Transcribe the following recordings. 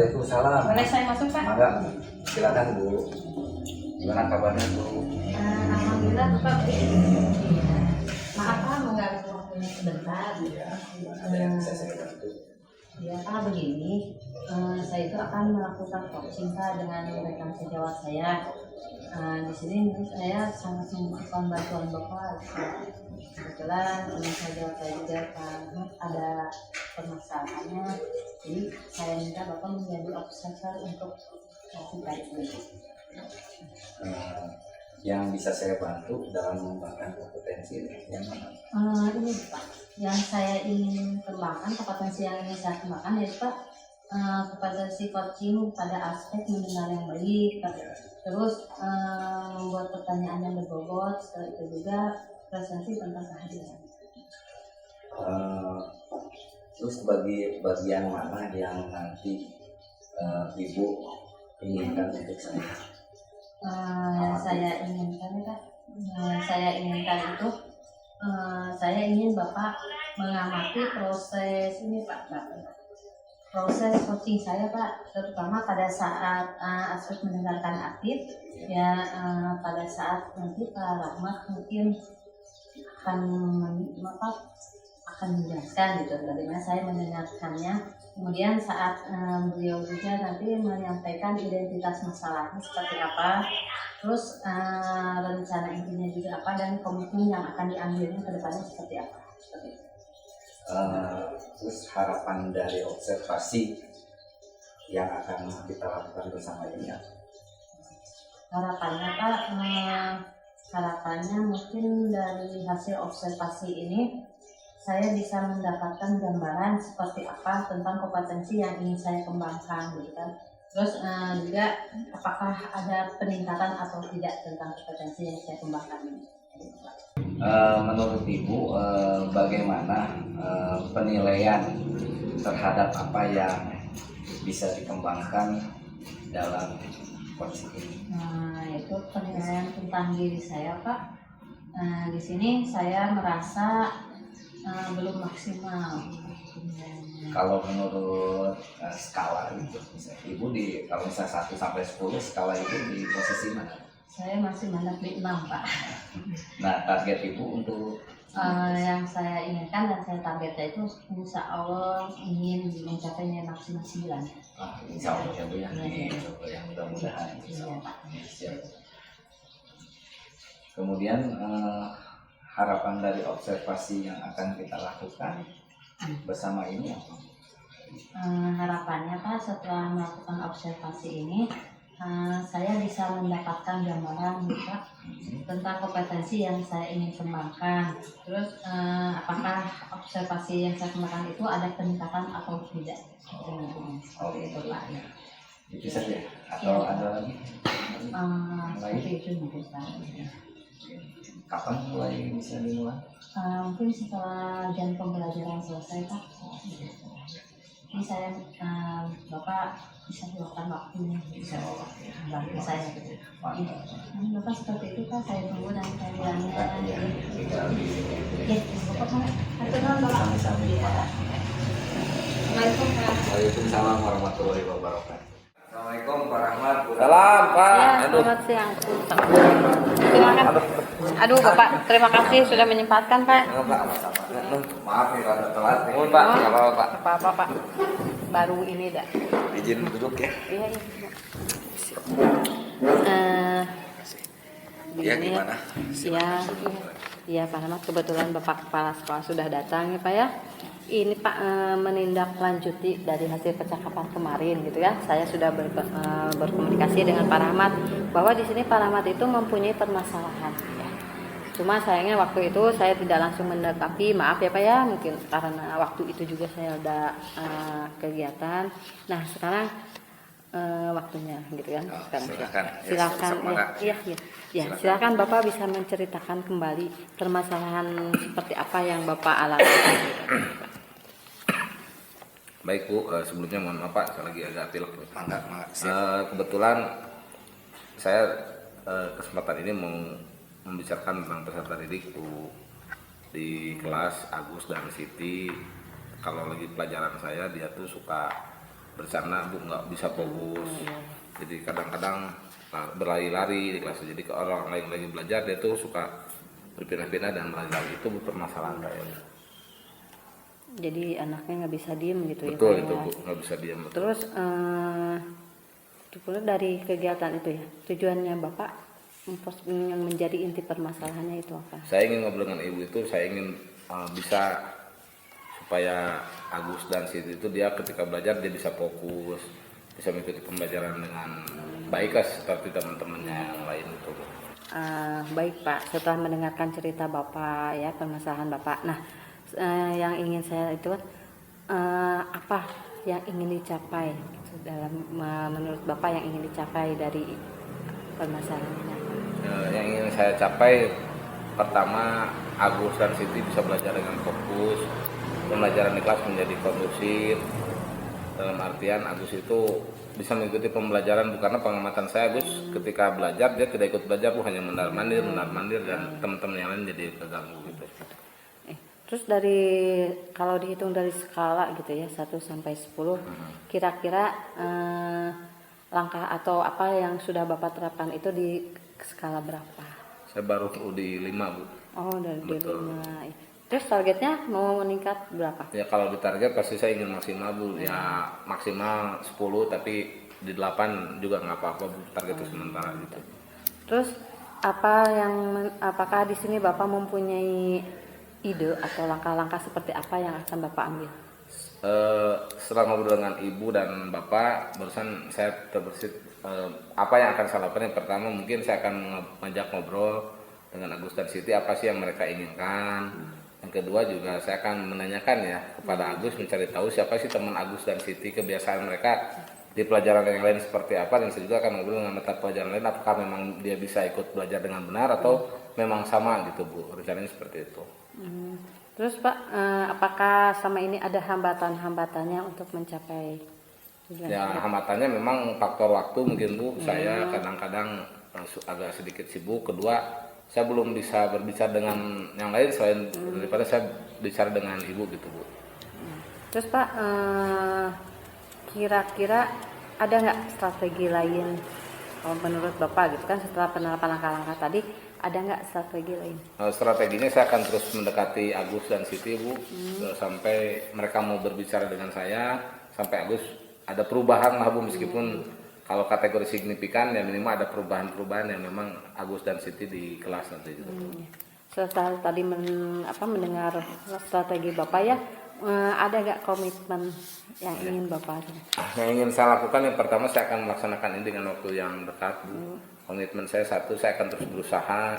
Waalaikumsalam. Boleh saya masuk, Pak? Mangga, silakan Bu. Gimana kabarnya Bu? Alhamdulillah, Bapak. Maaf Pak, mengganggu waktunya sebentar. Bisa saya bantu. Ya, Pak, begini. Saya itu akan melakukan coaching Pak dengan rekan sejawat saya. Di sini saya sangat membutuhkan bantuan Bapak. Kebetulan teman sejawat saya juga ada permasalahannya. Jadi saya minta Bapak menjadi observer untuk terkait ini. Yang bisa saya bantu dalam mengembangkan kompetensi ini yang mana? Ini Pak, yang saya ingin kembangkan, kompetensi yang ingin saya kembangkan yaitu Pak, kompetensi coaching pada aspek mendengar yang baik, Pak. Terus membuat pertanyaan yang berbobot, setelah itu juga presentasi tentang kehadiran. Terus bagian mana yang nanti Ibu inginkan untuk saya? Yang saya inginkan Pak, saya ingin Bapak mengamati proses ini Pak, proses coaching saya Pak, terutama pada saat aspek mendengarkan aktif ya, pada saat nanti Pak Rahmat mungkin akan menjelaskan gitu bagaimana saya mendengarkannya, kemudian saat beliau juga nanti menyampaikan identitas masalahnya seperti apa, terus rencana intinya juga apa, dan komitmen yang akan diambilnya ke depannya seperti apa. Terus harapan dari observasi yang akan kita lakukan bersama ini apa? Harapannya Pak, harapannya mungkin dari hasil observasi ini saya bisa mendapatkan gambaran seperti apa tentang kompetensi yang ingin saya kembangkan gitu kan. Terus juga apakah ada peningkatan atau tidak tentang kompetensi yang saya kembangkan ini. Menurut Ibu bagaimana penilaian terhadap apa yang bisa dikembangkan dalam coaching ini? Itu penilaian tentang diri saya Pak. Di sini saya merasa belum maksimal. Kalau menurut skala itu, Ibu kalau misalnya 1 sampai 10 skala itu di posisi mana? Saya masih di 6 Pak. Nah, target Ibu untuk yang saya inginkan dan saya targetnya itu insya Allah ingin mencapainya maksimal 9. Insya Allah ya Bu ya, yang mudah-mudahan. Siap. Kemudian harapan dari observasi yang akan kita lakukan bersama ini apa? Harapannya Pak, setelah melakukan observasi ini saya bisa mendapatkan gambaran Pak tentang kompetensi yang saya ingin kembangkan. Terus apakah observasi yang saya kembangkan itu ada peningkatan atau tidak? Seperti itu Pak. Itu saja atau ada lagi? Seperti itu mungkin Pak. Kapan mulai bisa dimulai? Mungkin setelah jam pembelajaran selesai Pak. Ini saya Bapak bisa luangkan waktunya, bisa bantu saya. Bapak seperti itu Pak, saya tunggu dan saya bilangnya. Ya, Bapak Bapak. Waalaikumsalam warahmatullahi wabarakatuh. Assalamualaikum Pak Rahmat. Salam Pak. Ya, selamat siang. Silakan. Aduh Bapak, terima kasih sudah menyempatkan Pak. Maaf nih kalau telat. Mohon Pak, nggak apa-apa Pak. Apa-apa Pak. Baru ini dah. Izin duduk ya. Iya. Ya gimana? Iya Pak Rahmat, kebetulan Bapak Kepala Sekolah sudah datang ya Pak ya. Ini Pak menindaklanjuti dari hasil percakapan kemarin gitu ya. Saya sudah berkomunikasi dengan Pak Rahmat bahwa di sini Pak Rahmat itu mempunyai permasalahan ya. Cuma sayangnya waktu itu saya tidak langsung mendekati, maaf ya Pak ya, mungkin karena waktu itu juga saya ada kegiatan. Nah sekarang waktunya gitu kan. Silakan. Ya, silakan Bapak bisa menceritakan kembali permasalahan seperti apa yang Bapak alami. Baik Bu, sebelumnya mohon maaf Pak, saya lagi agak pilek. Kebetulan saya kesempatan ini mau membicarakan tentang peserta didik Bu di kelas Agus dan Siti. Kalau lagi pelajaran saya dia tuh suka bercanda Bu, nggak bisa fokus. Iya. Jadi kadang-kadang berlari-lari di kelas. Jadi ke orang lain lagi belajar dia tuh suka berpindah-pindah dan berlari-lari, itu permasalahan saya. Jadi anaknya nggak bisa diem gitu ya. Betul Pak, itu ya. Bu, nggak bisa diam. Terus itu pula dari kegiatan itu ya, tujuannya Bapak yang menjadi inti permasalahannya itu apa? Saya ingin ngobrol dengan ibu itu, saya ingin bisa supaya Agus dan Siti itu dia ketika belajar dia bisa fokus, bisa mengikuti pembelajaran dengan baik lah seperti teman-temannya yang lain itu. Baik Pak, setelah mendengarkan cerita Bapak ya, permasalahan Bapak. Nah, yang ingin saya itu apa yang ingin dicapai gitu, dalam menurut Bapak yang ingin dicapai dari permasalahan ini apa? Yang ingin saya capai pertama, Agus dan Siti bisa belajar dengan fokus, pembelajaran di kelas menjadi kondusif. Dalam artian Agus itu bisa mengikuti pembelajaran, karena pengamatan saya Agus ketika belajar dia tidak ikut belajar, hanya mondar-mandir dan teman-teman yang lain jadi terganggu gitu. Terus dari kalau dihitung dari skala gitu ya 1 sampai 10, kira-kira langkah atau apa yang sudah Bapak terapkan itu di skala berapa? Saya baru di 5 Bu. Oh, dari Betul. 5. Terus targetnya mau meningkat berapa? Ya kalau di target pasti saya ingin maksimal Bu, ya maksimal 10, tapi di 8 juga nggak apa-apa Bu, target itu sementara gitu. Terus apakah di sini Bapak mempunyai ide atau langkah-langkah seperti apa yang akan Bapak ambil? Setelah ngobrol dengan ibu dan bapak, barusan saya terbersit apa yang akan saya lakukan. Yang pertama mungkin saya akan mengajak ngobrol dengan Agus dan Siti apa sih yang mereka inginkan. Yang kedua juga saya akan menanyakan ya kepada Agus, mencari tahu siapa sih teman Agus dan Siti, kebiasaan mereka di pelajaran yang lain seperti apa, dan saya juga akan ngobrol dengan mata pelajaran lain apakah memang dia bisa ikut belajar dengan benar atau memang sama gitu Bu, rencananya seperti itu. Terus Pak, apakah sama ini ada hambatan-hambatannya untuk mencapai tujuan? Ya hambatannya memang faktor waktu mungkin Bu, saya kadang-kadang agak sedikit sibuk. Kedua, saya belum bisa berbicara dengan yang lain selain daripada saya bicara dengan ibu gitu Bu. Terus Pak, kira-kira ada nggak strategi lain kalau menurut Bapak gitu kan, setelah penerapan langkah-langkah tadi, ada nggak strategi lain? Strateginya saya akan terus mendekati Agus dan Siti Bu, sampai mereka mau berbicara dengan saya, sampai Agus ada perubahan lah Bu, meskipun kalau kategori signifikan ya minimal ada perubahan-perubahan yang memang Agus dan Siti di kelas nanti gitu. Setelah tadi mendengar strategi Bapak ya, ada nggak komitmen yang ingin Bapak? Yang ingin saya lakukan yang pertama, saya akan melaksanakan ini dengan waktu yang dekat Bu. Komitmen saya satu, saya akan terus berusaha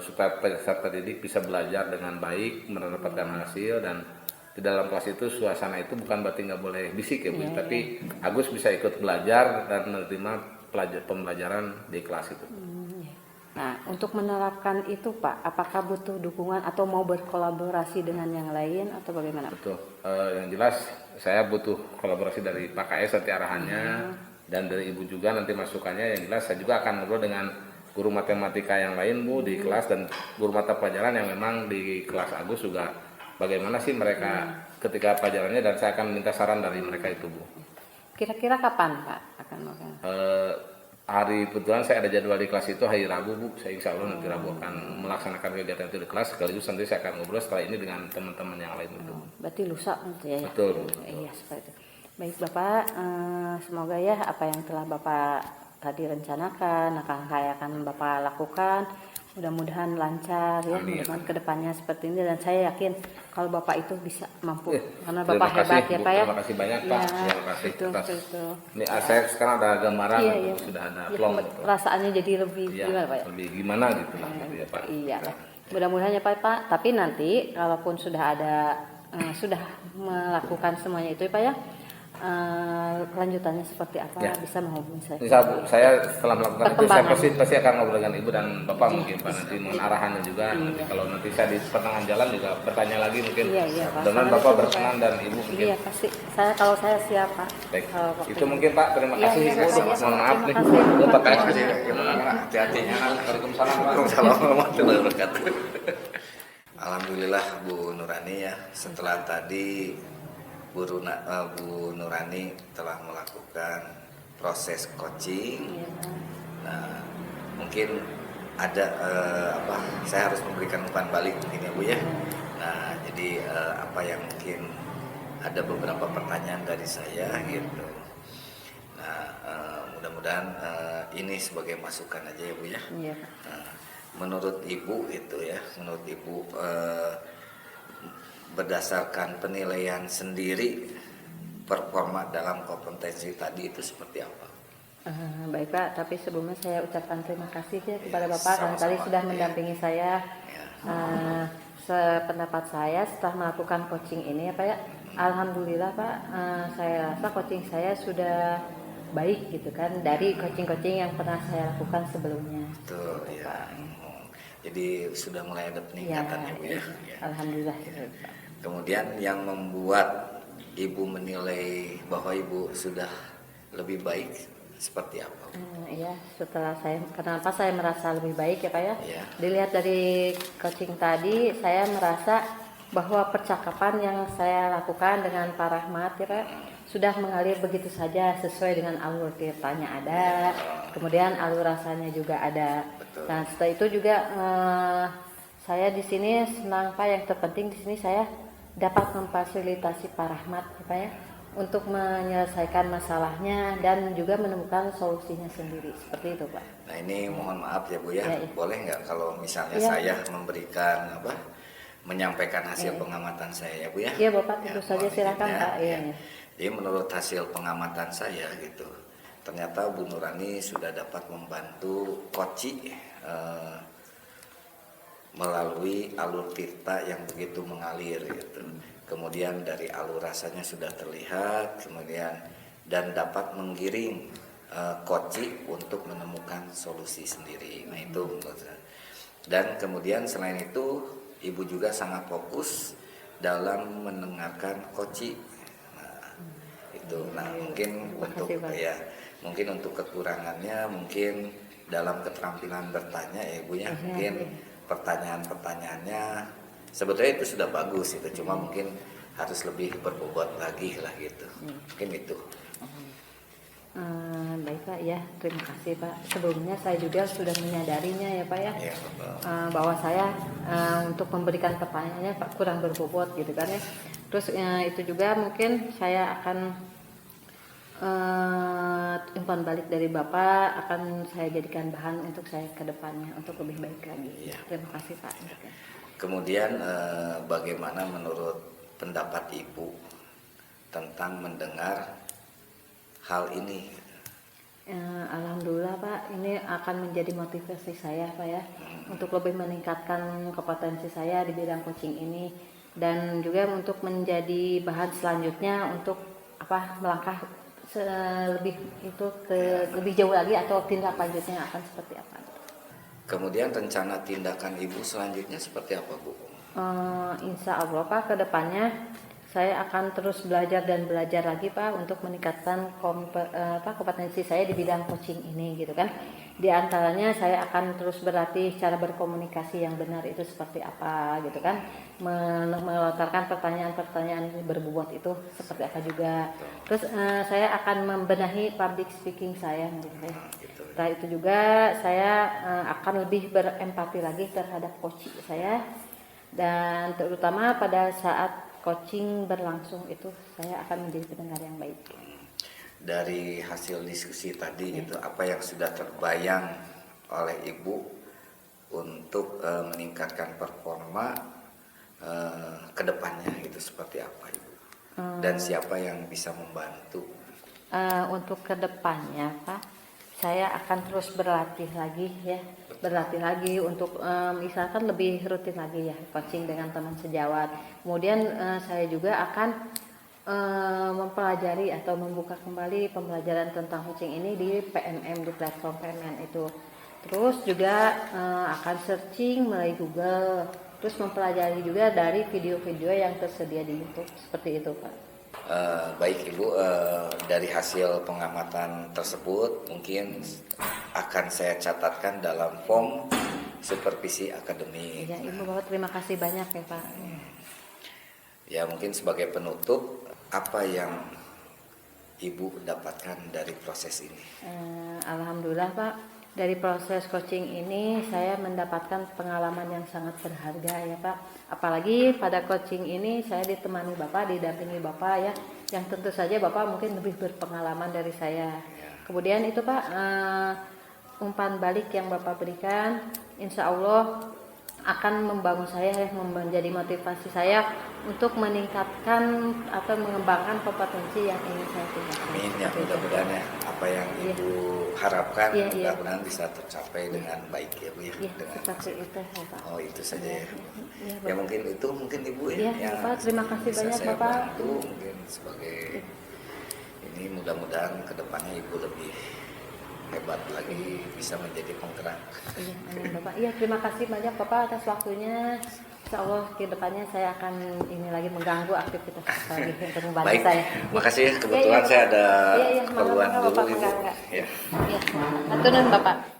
supaya peserta didik bisa belajar dengan baik, mendapatkan hasil, dan di dalam kelas itu suasana itu bukan berarti nggak boleh bisik ya Bu, tapi Agus bisa ikut belajar dan menerima pembelajaran di kelas itu. Nah, untuk menerapkan itu Pak, apakah butuh dukungan atau mau berkolaborasi dengan yang lain atau bagaimana? Betul. Yang jelas saya butuh kolaborasi dari Pak KS nanti arahannya, dan dari Ibu juga nanti masukannya. Yang jelas saya juga akan ngobrol dengan guru matematika yang lain Bu di kelas, dan guru mata pelajaran yang memang di kelas Agus juga bagaimana sih mereka ketika pelajarannya, dan saya akan minta saran dari mereka itu Bu. Kira-kira kapan Pak akan makan? Hari kebetulan saya ada jadwal di kelas itu hari Rabu Bu. Saya insya Allah nanti Rabu akan melaksanakan kegiatan itu di kelas, sekaligus nanti saya akan ngobrol setelah ini dengan teman-teman yang lain itu. Berarti lusa nanti ya? Betul. Iya seperti itu. Baik Bapak, semoga ya apa yang telah Bapak tadi rencanakan akan Bapak lakukan, mudah-mudahan lancar ya, mudah-mudahan kedepannya seperti ini, dan saya yakin kalau Bapak itu bisa mampu karena Bapak hebat ya Pak ya. Terima kasih banyak Pak. Terima kasih atas. Ini saya sekarang ada gambaran, sudah ada plong. Perasaannya jadi lebih gimana Pak ya? Lebih gimana gitu lah ya Pak. Iya. Mudah-mudahan ya Pak. Tapi nanti kalaupun sudah sudah melakukan semuanya itu ya Pak ya, kelanjutannya seperti apa bisa menghubungi saya. Bisa Bu, saya setelah melakukan itu saya pasti akan ngobrol dengan Ibu dan Bapak mungkin Pak, nanti mohon arahannya juga. Nanti kalau nanti saya di pertengahan jalan juga bertanya lagi mungkin. Iya Pak. Dengan Bapak berkenan dan Ibu mungkin. Iya pasti. Kalau saya siap Pak. Baik. Itu mungkin Pak, terima kasih. Mohon maaf nih. Pak kasih. Hati-hatinya. Waalaikumsalam. Waalaikumsalam warahmatullahi wabarakatuh. Alhamdulillah Bu Nurani ya, setelah tadi Bu Nurani telah melakukan proses coaching. Iya, Pak. Nah, mungkin ada saya harus memberikan umpan balik mungkin ya Bu ya. Nah, jadi apa yang mungkin ada beberapa pertanyaan dari saya gitu. Nah, mudah-mudahan ini sebagai masukan aja ya Bu ya. Iya, Pak. Menurut Ibu itu ya, menurut Ibu berdasarkan penilaian sendiri performa dalam kompetensi tadi itu seperti apa? Baik Pak, tapi sebelumnya saya ucapkan terima kasih ya kepada Ya, Bapak karena tadi sama-sama, sudah ya. mendampingi saya. Ya. Sependapat saya setelah melakukan coaching ini ya Pak ya, alhamdulillah Pak, saya rasa coaching saya sudah baik gitu kan dari coaching-coaching yang pernah saya lakukan sebelumnya. Betul Gitu, ya. Pak. Jadi sudah mulai ada Ya, peningkatan ya Bu ya. Ya. alhamdulillah. Gitu, Pak. Kemudian yang membuat Ibu menilai bahwa Ibu sudah lebih baik seperti apa? Iya, setelah kenapa saya merasa lebih baik ya Pak ya? Iya. Dilihat dari coaching tadi, saya merasa bahwa percakapan yang saya lakukan dengan Pak Rahmat ya Pak, sudah mengalir begitu saja sesuai dengan alur ceritanya ada, kemudian alur rasanya juga ada. Betul. Nah setelah itu juga saya di sini senang Pak, yang terpenting di sini saya dapat memfasilitasi Pak Rahmat ya Pak ya, untuk menyelesaikan masalahnya dan juga menemukan solusinya sendiri, seperti itu Pak. Nah ini mohon maaf ya Bu ya, Ya, ya. boleh nggak kalau misalnya Ya. saya memberikan menyampaikan hasil pengamatan saya ya Bu ya? Iya Bapak, tentu saja mohon silakan izin ya. Pak. Iya. Ya. Jadi menurut hasil pengamatan saya gitu, ternyata Bu Nurani sudah dapat membantu Koci melalui alur tirta yang begitu mengalir gitu. Kemudian dari alur rasanya sudah terlihat, kemudian dan dapat menggiring Koci untuk menemukan solusi sendiri. Nah itu menurut saya. Dan kemudian selain itu Ibu juga sangat fokus dalam mendengarkan Koci. Nah itu, nah mungkin Terima untuk kasih, Pak. ya mungkin untuk kekurangannya mungkin dalam keterampilan bertanya ya Ibu ya, mungkin pertanyaan-pertanyaannya sebetulnya itu sudah bagus itu, cuma mungkin harus lebih berbobot lagi lah gitu. Mungkin itu. Baik Pak ya, terima kasih Pak. Sebelumnya saya juga sudah menyadarinya ya Pak ya, Ya, betul. bahwa saya untuk memberikan pertanyaannya Pak kurang berbobot gitu kan ya. Terus itu juga mungkin saya akan umpan balik dari Bapak akan saya jadikan bahan untuk saya ke depannya untuk lebih baik lagi. Ya. Terima kasih Pak. Kemudian bagaimana menurut pendapat Ibu tentang mendengar hal ini? Alhamdulillah Pak, ini akan menjadi motivasi saya Pak ya, untuk lebih meningkatkan kompetensi saya di bidang coaching ini, dan juga untuk menjadi bahan selanjutnya untuk melangkah lebih jauh lagi, atau tindak lanjutnya akan seperti apa. Kemudian rencana tindakan Ibu selanjutnya seperti apa Bu? Insya Allah Pak, kedepannya saya akan terus belajar dan belajar lagi Pak untuk meningkatkan kompetensi saya di bidang coaching ini gitu kan. Di antaranya saya akan terus berlatih cara berkomunikasi yang benar itu seperti apa gitu kan. Melontarkan pertanyaan-pertanyaan berbobot itu seperti apa juga. Terus saya akan membenahi public speaking saya gitu ya. Setelah itu juga saya akan lebih berempati lagi terhadap coaching saya, dan terutama pada saat coaching berlangsung itu saya akan menjadi pendengar yang baik. Dari hasil diskusi tadi gitu, apa yang sudah terbayang oleh Ibu untuk meningkatkan performa ke depannya itu seperti apa Ibu? Dan siapa yang bisa membantu? Untuk kedepannya Pak, saya akan terus berlatih lagi untuk misalkan lebih rutin lagi ya coaching dengan teman sejawat. Kemudian saya juga akan mempelajari atau membuka kembali pembelajaran tentang coaching ini di PMM, di platform PMM itu. Terus juga akan searching melalui Google, terus mempelajari juga dari video-video yang tersedia di YouTube, seperti itu Pak. Baik Ibu, dari hasil pengamatan tersebut mungkin akan saya catatkan dalam form supervisi akademik. Ya Ibu Bapak, terima kasih banyak ya Pak. Ya mungkin sebagai penutup, apa yang Ibu dapatkan dari proses ini? Alhamdulillah Pak, dari proses coaching ini saya mendapatkan pengalaman yang sangat berharga ya Pak. Apalagi pada coaching ini saya ditemani Bapak, didampingi Bapak ya, yang tentu saja Bapak mungkin lebih berpengalaman dari saya. Kemudian itu Pak, umpan balik yang Bapak berikan, insya Allah akan membangun saya, menjadi motivasi saya untuk meningkatkan atau mengembangkan kompetensi yang ingin saya tingkatkan. Amin ya, mudah-mudahan ya apa yang Ibu harapkan Iya. mudah-mudahan bisa tercapai dengan baik ya Bu ya. Iya, Dengan seperti itu ya Pak. Oh itu saja ya. Iya, Ya mungkin itu mungkin Ibu ya. Iya, yang Bapak, terima kasih bisa banyak, saya Bapak. bantu mungkin sebagai ini, mudah-mudahan kedepannya Ibu lebih hebat lagi, bisa menjadi penggerak. Iya, amin Bapak. Iya, terima kasih banyak Bapak atas waktunya. Insya Allah ke depannya saya akan ini lagi mengganggu aktivitas lagi untuk membantu Baik, saya. makasih ya. Iya, Kebetulan iya, saya ada Iya, keperluan semangat, dulu Bapak, Ibu. enggak. Ya. Iya, atur nuhun Bapak.